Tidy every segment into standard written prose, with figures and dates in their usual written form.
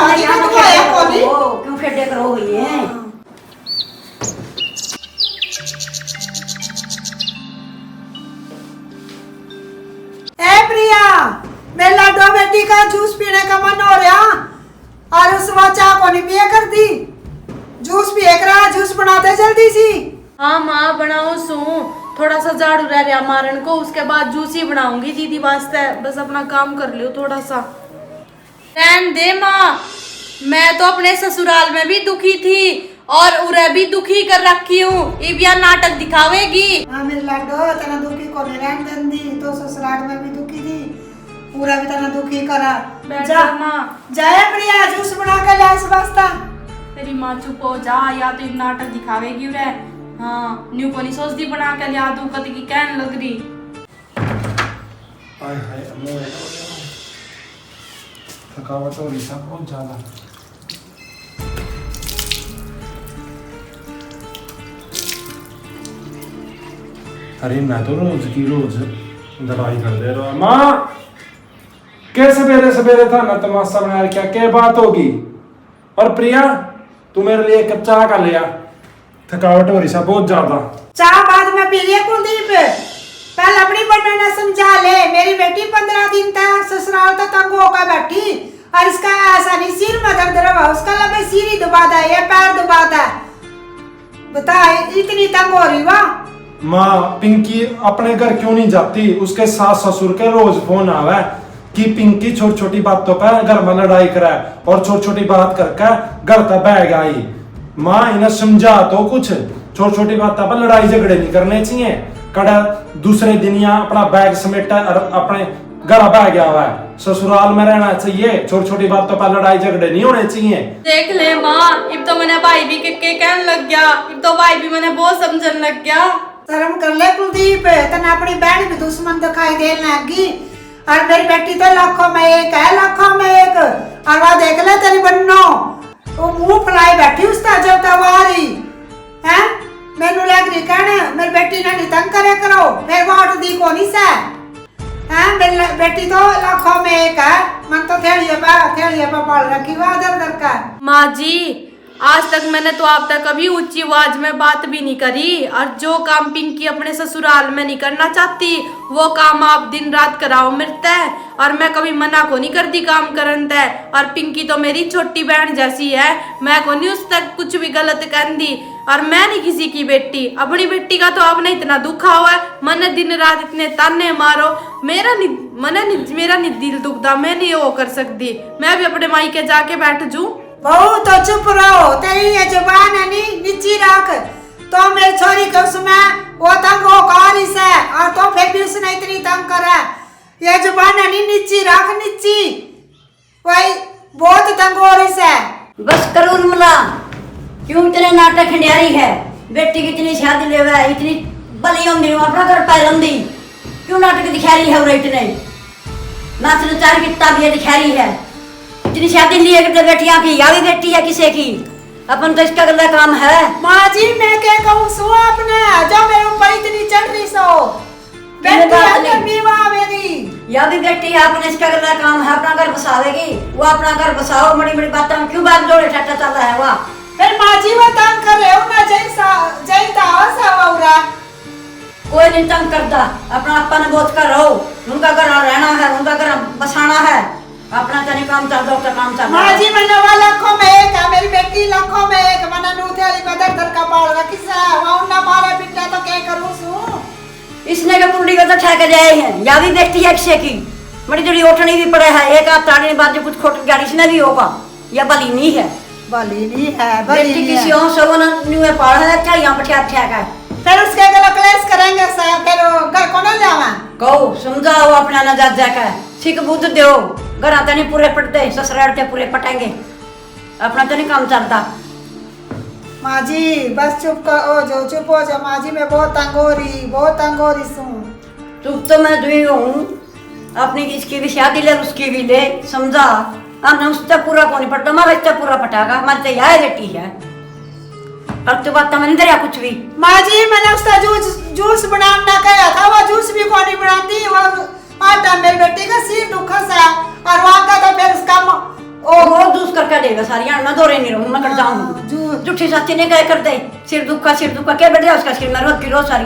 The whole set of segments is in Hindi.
आज यहाँ तो आया कोनी क्यों खेडे करो ये ए प्रिया मेरे लाडो बेटी का जूस पीने का मन हो रहा और उस चाह को नहीं पिया कर दी जूस पिए करा जूस बनाते जल्दी सी। हाँ माँ बनाओ सू थोड़ा सा झाड़ू रह रहा मारन को उसके बाद जूस ही बनाऊंगी दीदी वास्ते बस अपना काम कर लियो थोड़ा सा रहन दे माँ। मैं तो अपने ससुराल में भी दुखी थी और उरे भी दुखी कर रखी हूँ अब यह नाटक दिखावेगी। हाँ मेरे लाडो तना दुखी को नहीं रहन देंदी तो ससुराल में भी दुखी थी पूरा भी तना दुखी करा जा माँ जाए प्रिया जूस बना कर ला इस वास्ता। तेरी माँ चुप हो जा या तो एक नाटक दिखावेगी उरे। हाँ न्यू को नहीं सोचती बना के लिया तू कद की कहन लग रही। हाय हाय अम्मा थकावट हो रही सब बहुत ज्यादा। अरे मैं तो रोज की रोज दवाई कर दे रहा हूँ माँ के सवेरे सवेरे था ना तमाशा बना क्या क्या बात होगी। और प्रिया तू मेरे लिए एक कप चाय का लिया थकावट हो रही सब बहुत ज्यादा। चाह बाद में पी लिया कुलदीप पहले अपनी बनना समझा ले मेरी बेटी 15 दिन तक ससुराल तक तंग होकर बैठी और इसका ऐसा नहीं सिर में दर्द रहा उसका लगे सिर ही दबाता है या पैर दबाता है बता इतनी तंग हो रही वाह। माँ पिंकी अपने घर क्यों नहीं जाती उसके सास ससुर के रोज फोन आवे कि पिंकी छोटी छोटी बातों पर घर में लड़ाई करे और छोटी छोटी बात करके घर तक बह गई। माँ इन्हें समझा तो कुछ छोटी छोटी बातों पर लड़ाई झगड़े नहीं करने चाहिए कड़ा दूसरे दिन या अपना बैग समेटा और अपने घर बह गया हुआ है ससुराल में रहना चाहिए छोटी छोटी बातों पर लड़ाई झगड़े नहीं होने चाहिए। देख ले माँ अब तो मैंने भाई भी के कहने लग गया अब तो भाई भी मैंने बहुत समझने लग गया। शर्म कर ले कुलदीप तना अपनी बहन भी दुश्मन दिखाई देने लगी और मेरी बेटी तो लाखों में एक है लाखों में एक और वह देख ले तेरी बन्नो वो मुंह फुलाई बैठी उसका जब तवारी है मैनू लग रही कहने मेरी बेटी ने नितंग करे करो फिर वाट दी को नहीं से है मेरी बेटी तो लाखों में एक है मन तो थेड़िए पे पाल रखी हुआ दर दर का। माँ जी आज तक मैंने तो आप तक कभी ऊंची आवाज में बात भी नहीं करी और जो काम पिंकी अपने ससुराल में नहीं करना चाहती वो काम आप दिन रात कराओ मिलता है और मैं कभी मना को नहीं करती काम करन तय। और पिंकी तो मेरी छोटी बहन जैसी है मैं को नहीं उस तक कुछ भी गलत कर दी और मैं नहीं किसी की बेटी अपनी बेटी का तो आपने इतना दुखा हुआ है मन दिन रात इतने ताने मारो मेरा नहीं दिल दुखता मैं नहीं वो कर सकती मैं भी अपने माई के जाके बैठ जू। बहू तो चुप रहो तेरी ये जुबान है नी नीची रख तो मेरी छोरी के उसमें वो तंग हो कारी से और तो फिर भी उसने इतनी तंग करा ये जुबान है नी नीची रख नीची वही बहुत तंग हो रही से। बस करो उर्मिला क्यों इतने नाटक खंडियारी है बेटी की इतनी शादी ले हुआ है इतनी बली होंगी अपना घर पैलंदी क्यों नाटक दिखा रही है इतने नाच नचार कितना भी दिखा रही है इतनी शादी लिए कितने बेटियां की या भी बेटी है किसी की अपन तो इसका गलत काम है। माँ जी मैं क्या कहूँ सो आपने जो मेरे ऊपर इतनी चढ़ रही सो बेटी मेरी या भी बेटी है अपने इसका गलत काम है अपना घर बसावेगी वो अपना घर बसाओ बड़ी बड़ी बातों में क्यों बात जोड़े ठट्टा चल रहा है वहाँ फिर माँ जी वो तंग कर रहे हो ना जैसा कोई नहीं तंग करता अपना अपन बोझ कर रहो उनका घर रहना है उनका घर बसाना है अपना तनी काम चल दो काम चल माँ जी मैंने वो लाखों में एक है मेरी बेटी लाखों में एक मैंने नूथे वाली में दर का पाल रखी से वहाँ ना मारे पिटा तो क्या करूँ सू इसने के कुंडी का तो ठेके जाए हैं या भी बेटी है किसी की बड़ी जोड़ी ओठनी भी पड़े है एक हाथ ताड़ने बाद जो कुछ खोट गाड़ी से भी होगा या बली नहीं है बली है बेटी किसी और सगों न्यू पाल है क्या यहाँ पर ठेका है फिर उसके गला क्लेश करेंगे सर फिर घर को ना जावा कहो समझाओ अपना ना जाकर सीख बुद्ध दो घर आते नहीं पूरे पटते ससुराल के पूरे पटेंगे अपना तो नहीं काम चलता। माँ जी बस चुप हो जाओ माँ जी मैं बहुत तंग हो रही हूँ चुप तो मैं दुई हूँ अपनी इसकी भी शादी ले उसकी भी ले समझा हमने उससे पूरा कौन पटता हमारा इससे पूरा पटागा हमारे तो यह बेटी है अब तो बात समझ रहा कुछ भी। माँ जी मैंने उसका जूस बनाना कहा था वो जूस भी कौन बनाती वो आटा मेरी बेटी का सिर दुखा सा और वहाँ का तो फिर उसका वो दूस करके देगा सारी मैं दौरे नहीं रहूँ मैं कट जाऊँ झूठी सच्ची नहीं कह करते सिर दुखा क्या बैठ जाए उसका सिर में रोज की रोज सारी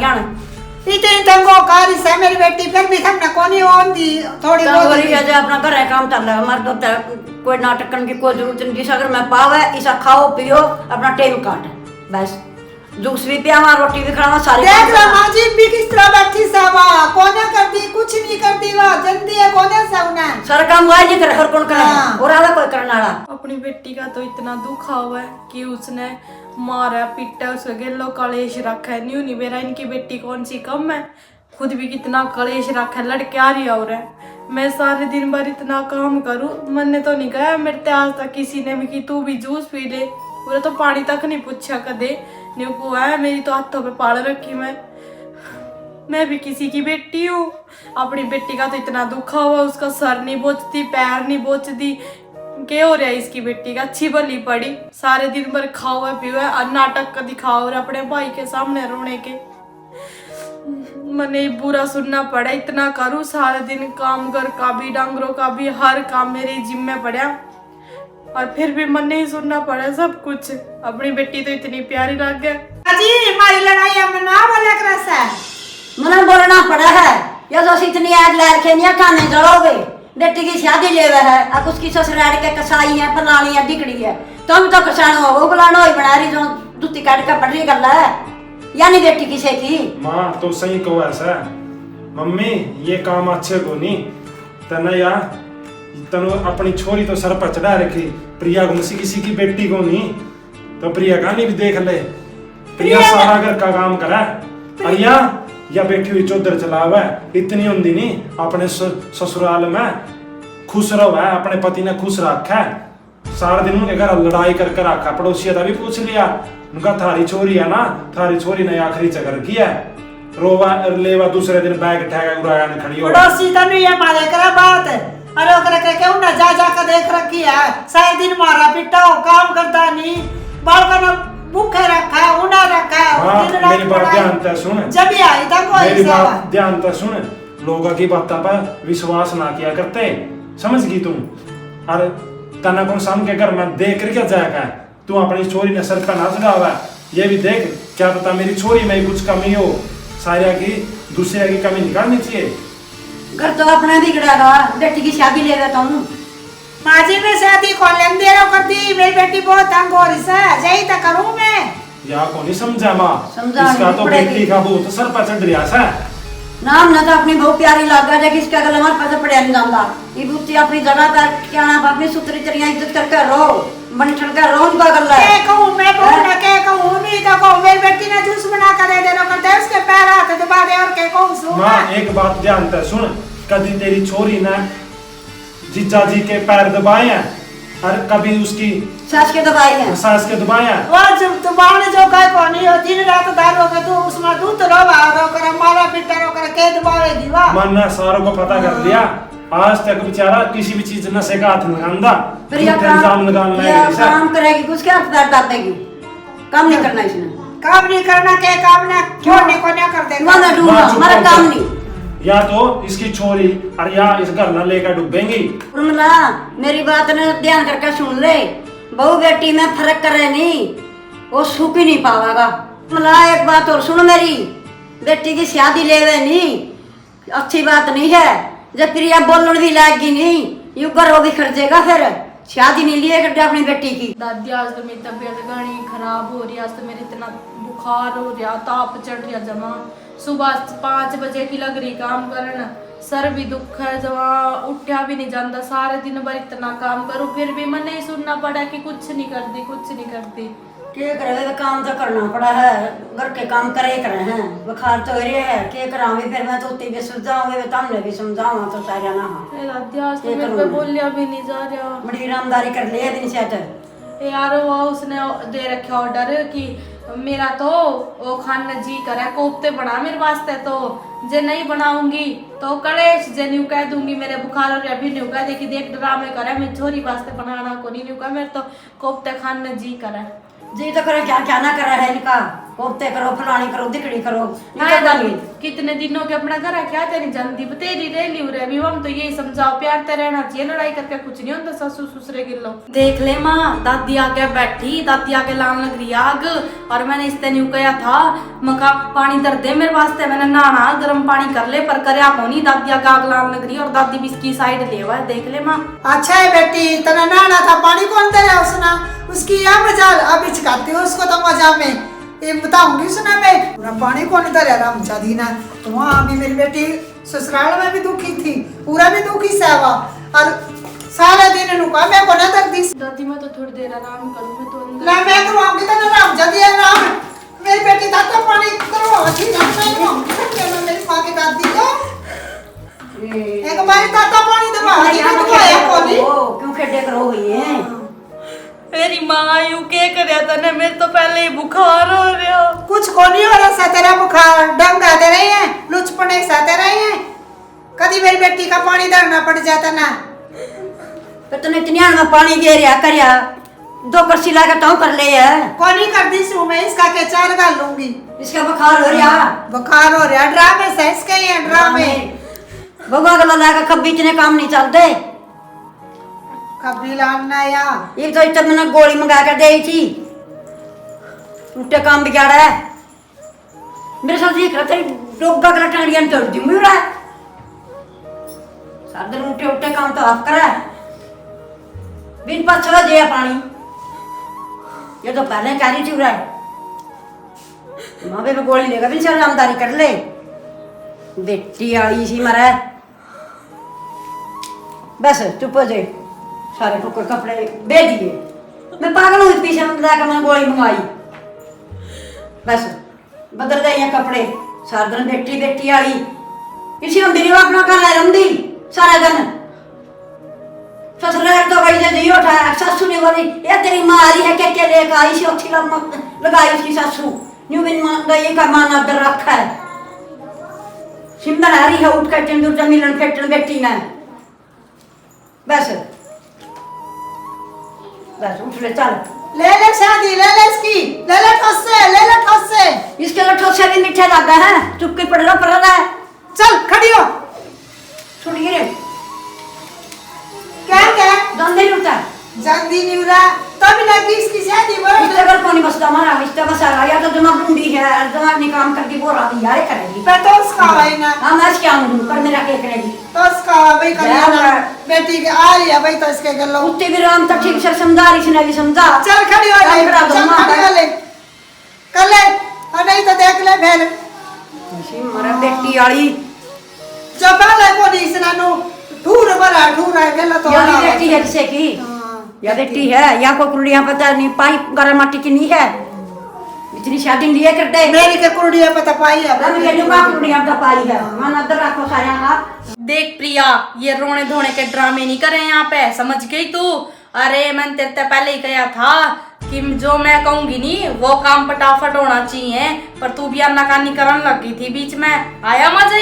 इतनी तंगो कारी से मेरी बेटी फिर भी थकना कोनी होंदी थोड़ी बहुत अपना घर है काम चल रहा है हमारे तो कोई नाटक करने की कोई जरूरत नहीं जिस अगर मैं पाव है इसा खाओ पियो अपना टेम काट बस जूस भी पियावा रोटी भी खावा सारी देख रहा माँ जी भी किस तरह बैठी सेवा कोने करती कुछ नहीं करती वह जल्दी है कोने से उन्हें सारा काम वही नहीं करे हर कौन करे और आला कोई करने वाला अपनी बेटी का तो इतना दुख हुआ है कि उसने मारा पीटा उसका गेलो कलेश रखा है न्यू नहीं मेरा इनकी बेटी कौन सी कम है खुद भी कितना कलेश रखा है लड़के आ रही और है मैं सारे दिन भर इतना काम करूं मैंने तो नहीं कहा मेरे ते आज तक किसी ने भी कि तू भी जूस पी ले पूरा तो पानी तक नहीं पूछा कदे न्यू को है मेरी तो हाथों पे पाल रखी मैं भी किसी की बेटी हूँ अपनी बेटी का तो इतना दुखा हुआ उसका सर नहीं बोचती पैर नहीं बोचती क्या हो रहा है इसकी बेटी का अच्छी भली पड़ी सारे दिन भर खाओ है पियो है और नाटक का दिखाओ रहा अपने भाई के सामने रोने के मैंने बुरा सुनना पड़ा इतना करूँ सारे दिन काम घर का भी डांगरों का भी हर काम मेरे जिम्मे पड़ा और फिर भी मन नहीं सुनना पड़ा सब कुछ अपनी बेटी तो इतनी प्यारी लग गया जी हमारी लड़ाई मना वाला क्रस है मना बोलना पड़ा है या तो इतनी आग ला रखे नहीं खाने जलोगे बेटी की शादी ले है अब उसकी ससुराल के कसाई है फलानी है डिकड़ी है तुम तो कसानो हो वो बुलानो ही बना रही जो दूती काट का पड़ रही गल है यानी बेटी किसे की माँ तो सही कहो ऐसा मम्मी ये काम अच्छे को नहीं तना या तनु अपनी छोरी तो सर पर चढ़ा रखी प्रिया को किसी की बेटी को नहीं तो प्रिया का नहीं भी देख ले प्रिया सारा घर का काम करा अरिया या बैठी हुई चौधर चलावा इतनी उन्दी नहीं अपने ससुराल में खुश रहो है अपने पति ने खुश रखा है सारा दिन उनके घर लड़ाई करके रखा पड़ोसिया का भी पूछ लिया उनका थारी छोरी है ना थारी छोरी ने आखिरी चक्कर किया रोवा लेवा दूसरे दिन बैग ठेगा उड़ाया ने खड़ी हो पड़ोसी तो नहीं है मारे करा बात अरे ओकरा के क्यों ना जा कर देख रखी है सारे दिन मारा पिटा हो काम करता नहीं बालका ने भूखे रखा है उना रखा है मेरी बात ध्यान से सुन जब ही आई था कोई मेरी बात ध्यान से सुन लोगों की बातों पर विश्वास ना किया करते समझ गई तुम अरे तना कौन शाम के घर में देख कर क्या जाएगा तू अपनी छोरी ने सर पर ना चढ़ावा ये भी देख क्या पता मेरी छोरी में कुछ कमी हो सारिया की दूसरे की कमी निकालनी चाहिए घर तो अपना बिगड़ेगा बेटी की शादी ले रहा हूँ माँ जी में शादी को लेन दे रहा कर दी मेरी बेटी बहुत तंग हो रही है यही तो करूँ मैं या को नहीं समझा माँ समझा इसका तो बेटी का बहुत सर पर चढ़ रहा है नाम ना तो अपनी बहुत प्यारी लगा जाए किसका गल हमारे पास पड़े नहीं जाता ये बुच्ची अपनी जगह पर क्या ना अपनी सुतरी चरिया इज्जत करके रहो बन ठन कर रहो उनका गल है क्या कहूँ मैं बोल ना क्या कहूँ नहीं तो कहूँ मेरी बेटी ने जूस बना कर दे रहा करते है उसके पैर हाथ दबा दे और क्या कहूँ सुन माँ एक बात ध्यान से सुन कभी तेरी छोरी ने जीजा जी के पैर दबाए हैं और कभी उसकी सास के दवाई है सास के दबाए हैं वो जब दबाने जो कहे को नहीं हो दिन रात दारू के तू उसमें दूध रोवा रो कर मारा पिटा रो कर के दबावेगी वाह मन ने सारों को पता कर लिया आज तक बेचारा किसी भी चीज नशे का हाथ लगांदा फिर ये काम करेगी कुछ क्या हाथ डाल देगी काम नहीं करना इसने काम नहीं करना क्या काम ना क्यों नहीं को नहीं करते हमारा काम नहीं या तो इसकी छोरी और या इस घर न लेकर डूबेंगी उर्मिला मेरी बात ने ध्यान करके सुन ले बहू बेटी में फर्क करे नहीं वो सुख ही नहीं पावागा उर्मिला एक बात और सुन मेरी बेटी की शादी लेवे नहीं अच्छी बात नहीं है जब प्रिया बोलने भी लाएगी नहीं यू कर वो भी खर्चेगा फिर शादी नहीं लिए करते अपनी बेटी की दादी आज तो मेरी तबीयत घनी खराब हो रही है आज तो मेरे इतना बुखार हो रहा ताप चढ़ रहा जमा सुबह 5 बजे की लग रही काम करना सर भी दुख है जमा उठा भी नहीं जाता सारे दिन भर इतना काम करूँ फिर भी मन नहीं सुनना पड़ा कि कुछ नहीं करती क्या करे काम तो करना पड़ा है घर के काम करे करे हैं बुखार तो रहे है क्या करावे फिर मैं तो उतनी भी समझाऊंगी तुमने भी समझाऊंगा तो सारा ना दादी आज तो मेरे पे बोलिया भी नहीं जा रहा बड़ी ईमानदारी कर लिया दिन से यार वो उसने दे रखा ऑर्डर कि मेरा तो वो खाना जी करे कोफ्ते बना मेरे वास्ते तो जे नहीं बनाऊंगी तो कलेश जे न्यू कह दूंगी मेरे बुखार और अभी न्यू कह देखी देख ड्रामे करे मैं छोरी वास्ते बनाना को नहीं न्यू कह मेरे तो कोफ्ते खाने जी करे जी तो करे क्या क्या ना करा है इनका कोफ्ते करो, फलानी करो, दिकड़ी करो, हाँ, दानी कितने दिनों के अपना घर है, क्या तेरी जल्दी बतेरी रह ली रे भी। हम तो यही समझाओ प्यार ते रहना चाहिए, लड़ाई करके कुछ नहीं होता। ससुर ससुरे गिलो देख ले माँ, दादी आके बैठी, दादी आके लान लग रही आग, और मैंने इससे न्यू कहा था मका पानी दर दे मेरे वास्ते, मैंने नहाना गर्म पानी कर ले, पर करया को नहीं। दादी आके आग लान लग रही और दादी भी इसकी साइड ले हुआ है, देख ले माँ। अच्छा है बेटी, तना नहाना था, पानी कौन दे रहा उसना, उसकी या मजाल अब हिचकाती हो उसको तो मजा में ये बताऊंगी सुना मैं पूरा पानी कौन दे रहा रामचा दीना। तो वहाँ भी मेरी बेटी ससुराल में भी दुखी थी, पूरा भी दुखी सेवा, और सारा दिन रुका मैं को ना तक दी। दादी मैं तो थोड़ी देर आराम करूँ, मैं तो अंदर ला मैं करवाऊंगी तो रामचा दी आराम, मेरी बेटी था तो पानी करवाओगी ना मैं करवाऊंगी मेरी माँ की दादी को एक बार ताता पानी दबाओगी ना तो आया कोनी क्यों खेडे करो हुई है। मेरी माँ यूं के करया था ना, मेरे तो पहले ही बुखार हो रहा। कुछ को नहीं हो रहा सा तेरा बुखार, डंग आते रहे हैं, लुचपने साते रहे हैं, कभी मेरी बेटी का पानी धरना पड़ जाता ना। तो तूने इतनी आन में पानी दे रहा करया, 2 करसी ला के तो कर ले है। कौन ही कर दी सू मैं इसका के 4 गाल लूंगी। इसका बुखार हो रहा, बुखार हो रहा, ड्रामे से इसके ही हैं ड्रामे। भगवा गला ला के कभी इतने काम नहीं चलते। कभी लाना या एक तो इतना मैंने गोली मंगा कर दी थी, उल्टे काम बिगाड़ा है मेरे साथ। देख रहा था डोगा गला टांडियां तोड़ दी मुझे रहा है सारे दिन उल्टे उल्टे काम तो आप करा है। बिन पछवा दे पानी, ये तो पहले कह रही थी रहा है माँ पे गोली लेगा भी चल आमदारी कर ले। बेटी आई सी मरा बस चुप हो जाए, सारे को कपड़े दे दिए। मैं पागल हुई पीछे लाकर मैंने गोली मंगवाई, बस बदल गए हैं कपड़े। सारा दिन बेटी बेटी आई किसी हम मेरी अपना कर रहे रंदी सारा दिन। ससुराल तो वही से दियो उठाया, सासू ने बोली ये तेरी माँ आ रही है क्या लेकर आई सी अच्छी लगाई उसकी सासू न्यू बिन गई का मान अदर रखा है। सिमरन आ रही है उठ कर चंदूर मिलन फेटन बेटी ने बस बस उठ ले चल ले शादी ले इसकी, ले ठोस से इसके लठों से भी मीठा लगा है। चुपके पड़ रहा है, चल खड़ी हो। छोड़िए रे क्या दंदे लुटा जल्दी नहीं उड़ा तभी लगी इसकी शादी बोल। इसके घर कौन बस हमारा इसका बस आ रहा या तो दिमाग बूंदी है, दिमाग ने काम करके बोल रहा यार करेगी। मैं तो उसका है ना, हां मैं क्या हूं कर मेरा के करेगी तो उसका भाई कल्याण बेटी के आ रही है भाई, तो इसके गलो उत्ते भी राम तक ठीक से समझा रही इसने भी समझा। चल खड़ी हो ले, चल खड़ी हो ले कर ले, और नहीं तो देख ले फिर इसी मरा बेटी वाली जब पहले पुलिस ना नो ठूर है गलो तो या बेटी है किसे की या बेटी है या को कुड़ियां पता नहीं पाई गरम माटी की नहीं है इतनी शादी लिए करते मेरी के कुड़िया पता पाई है हम के जुगा कुड़ियां तो पाई है मन अदर रखो साया आप। देख प्रिया, ये रोने धोने के ड्रामे नहीं करे यहाँ पे, समझ गई तू। अरे मैंने तेरे से पहले ही कहा था कि जो मैं कहूंगी नहीं वो काम फटाफट होना चाहिए, पर तू भी अन्नाकानी करने लगी थी बीच में। आया मजा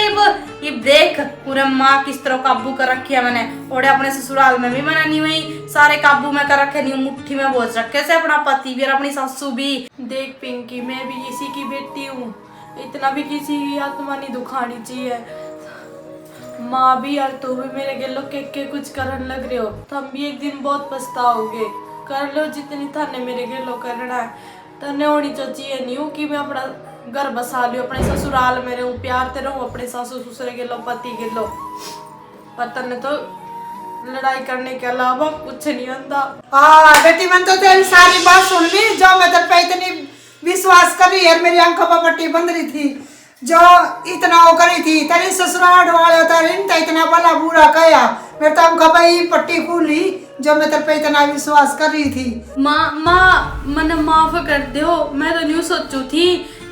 ये देख पूरे माँ किस तरह काबू कर रखी है मैंने, और अपने ससुराल में भी मैंने नहीं वही सारे काबू में कर रखे, नहीं मुट्ठी में बोझ रखे से अपना पति भी और अपनी सासू भी। देख पिंकी, मैं भी किसी की बेटी हूँ, इतना भी किसी की आत्मा नहीं दुखानी चाहिए। माँ भी और तू भी मेरे गिलो के कुछ करने लग रहे हो, तुम भी एक दिन बहुत पछताओगे। कर लो जितनी थाने मेरे गिलो करना है, तने होनी चाहिए नहीं हूँ कि मैं अपना घर बसा लियो, अपने ससुराल में रहूँ, प्यार ते रहूँ अपने सासू ससुरे गिलो पति गिलो, पर तने तो लड़ाई करने के अलावा कुछ नहीं आता। हाँ बेटी मन तो तेरी सारी बात सुन ली, जो मैं तेरे पे इतनी विश्वास कर रही है, मेरी आंखों पर पट्टी बंद रही थी, जो इतना वो करी थी तेरी ससुराल वाले तेरे इतना भला बुरा कहा, मेरे तो आंखों पर ही पट्टी खुली जो मैं तेरे पे इतना विश्वास कर रही थी। माँ मैंने माफ कर दो, मैं तो न्यू सोचू थी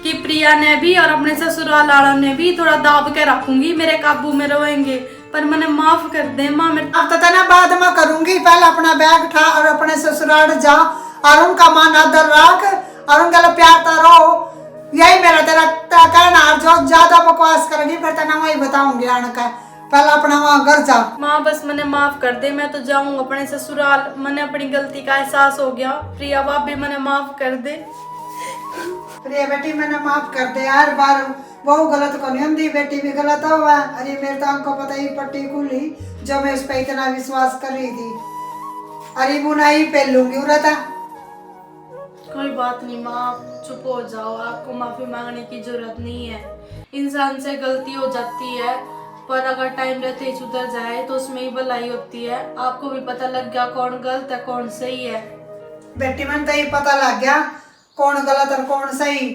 कि प्रिया ने भी और अपने ससुराल वालों ने भी थोड़ा दाब के रखूंगी, मेरे काबू में रहेंगे, पर मैंने माफ कर दे माँ। मेरे अब तो तना बाद में करूंगी, पहले अपना बैग उठा और अपने ससुराल जा और उनका मान आदर रख और उनका प्यार रहो, यही मेरा तेरा कहना। जो ज्यादा बकवास करेगी फिर तना वही बताऊंगी आने का, पहले अपना वहाँ घर जा। माँ बस मैंने माफ कर दे, मैं तो जाऊँ अपने ससुराल, मैंने अपनी गलती का एहसास हो गया। प्रिया भाभी मैंने माफ कर दे। प्रिय बेटी मैंने माफ कर दे यार, बार बहु गलत को नहीं होंगी, बेटी भी गलत हुआ। अरे मेरे तो आपको पता ही पट्टी खुली जो मैं उस पर इतना विश्वास कर रही थी। अरे बुनाई पहन लूंगी उरता। कोई बात नहीं माँ, आप चुप हो जाओ, आपको माफी मांगने की जरूरत नहीं है। इंसान से गलती हो जाती है, पर अगर टाइम रहते ही सुधर जाए तो उसमें ही भलाई होती है। आपको भी पता लग गया कौन गलत है कौन सही है। बेटी मन तो ये पता लग गया कौन गलत और कौन सही।